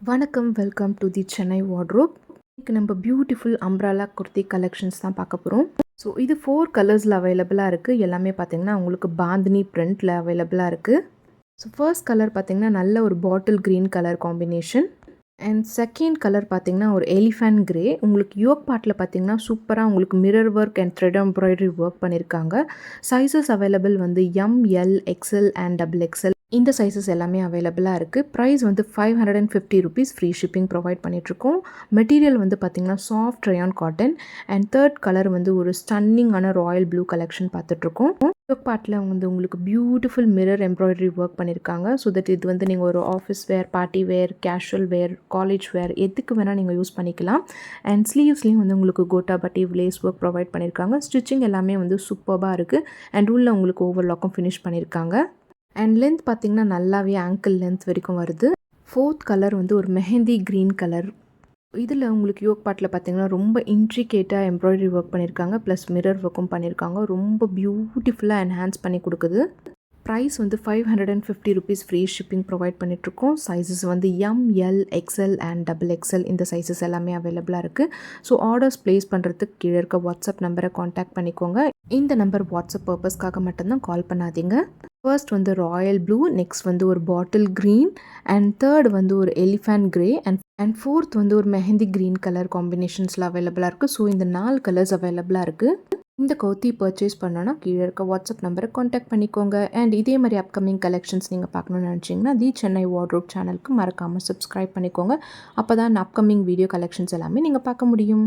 வணக்கம், welcome to the Chennai wardrobe. இன்னைக்கு நம்ம பியூட்டிஃபுல் அம்ப்ரலா குர்த்தி கலெக்ஷன்ஸ் தான் பார்க்க போகிறோம். ஸோ இது 4 கலர்ஸில் அவைலபிளாக இருக்குது. எல்லாமே பார்த்தீங்கன்னா உங்களுக்கு பாந்தினி பிரிண்டில் அவைலபிளாக இருக்குது. ஸோ ஃபர்ஸ்ட் கலர் பார்த்தீங்கன்னா நல்ல ஒரு bottle green colour combination. And second colour பார்த்தீங்கன்னா ஒரு எலிஃபண்ட் கிரே. உங்களுக்கு யோக் பார்ட்டில் பார்த்தீங்கன்னா சூப்பராக உங்களுக்கு mirror work and thread embroidery work பண்ணியிருக்காங்க. சைஸஸ் அவைலபிள் வந்து M, L, XL and double XL. இந்த சைஸஸ் எல்லாமே அவைலபிளாக இருக்குது. ப்ரைஸ் வந்து 550 ருபீஸ். ஃப்ரீ ஷிப்பிங் ப்ரொவைட் பண்ணிகிட்ருக்கோம். மெட்டீரியல் வந்து பார்த்திங்கன்னா soft rayon cotton. And third colour வந்து ஒரு ஸ்டன்னிங்கான ராயல் ப்ளூ கலெக்ஷன் பார்த்துட்ருக்கோம். யோக் பார்ட்டில் வந்து உங்களுக்கு பியூட்டிஃபுல் மிரர் எம்ப்ராய்டரி ஒர்க் பண்ணியிருக்காங்க. ஸோ தட் இது வந்து நீங்கள் ஒரு office wear, party wear, casual வேர், காலேஜ் வேர் எதுக்கு வேணால் நீங்கள் யூஸ் பண்ணிக்கலாம். அண்ட் ஸ்லீவ்ஸ்லேயும் வந்து உங்களுக்கு கோட்டா பட்டி லேஸ் ஒர்க் ப்ரொவைட் பண்ணியிருக்காங்க. ஸ்டிச்சிங் எல்லாமே வந்து சூப்பராக இருக்குது. அண்ட் உள்ள உங்களுக்கு ஓவர்லாக்கும் ஃபினிஷ் பண்ணியிருக்காங்க. அண்ட் லென்த் பார்த்திங்கன்னா நல்லாவே ஆங்கிள் லென்த் வரைக்கும் வருது. ஃபோர்த் கலர் வந்து ஒரு மெஹந்தி க்ரீன் கலர். இதில் உங்களுக்கு யோக் பார்ட்டில் பார்த்திங்கன்னா ரொம்ப இன்ட்ரிகேட்டாக எம்ப்ராய்டரி ஒர்க் பண்ணியிருக்காங்க. ப்ளஸ் மிரர் ஒர்க்கும் பண்ணியிருக்காங்க. ரொம்ப பியூட்டிஃபுல்லாக என்ஹான்ஸ் பண்ணி கொடுக்குது. ப்ரைஸ் வந்து 550 ருபீஸ். ஃப்ரீ ஷிப்பிங் ப்ரொவைட் பண்ணிகிட்ருக்கோம். சைஸஸ் வந்து M, L, XL and double XL. இந்த சைஸஸ் எல்லாமே அவைலபிளாக இருக்குது. ஸோ ஆர்டர்ஸ் ப்ளேஸ் பண்ணுறதுக்கு கீழே இருக்க வாட்ஸ்அப் நம்பரை காண்டாக்ட் பண்ணிக்கோங்க. இந்த நம்பர் வாட்ஸ்அப் பர்பஸ்க்காக மட்டும்தான் கால் பண்ணாதீங்க. ஃபர்ஸ்ட் வந்து ராயல் ப்ளூ, நெக்ஸ்ட் வந்து ஒரு பாட்டில் க்ரீன், அண்ட் தேர்ட் வந்து ஒரு எலிஃபண்ட் கிரே, அண்ட் ஃபோர்த் வந்து ஒரு மெஹந்தி க்ரீன் கலர் காம்பினேஷன்ஸில் அவைலபிளாக இருக்குது. ஸோ இந்த 4 கலர்ஸ் அவைலபிளாக இருக்குது. இந்த கவுத்தி பர்ச்சேஸ் பண்ணோன்னா கீழே இருக்க வாட்ஸ்அப் நம்பரை காண்டாக்ட் பண்ணிக்கோங்க. அண்ட் இதே மாதிரி அப்கமிங் கலெக்ஷன்ஸ் நீங்கள் பார்க்கணுன்னு நினச்சிங்கன்னா தி சென்னை வார்ட்ரோப் சேனலுக்கு மறக்காமல் சப்ஸ்கிரைப் பண்ணிக்கோங்க. அப்போ தான் அப்கமிங் வீடியோ கலெக்ஷன்ஸ் எல்லாமே நீங்கள் பார்க்க முடியும்.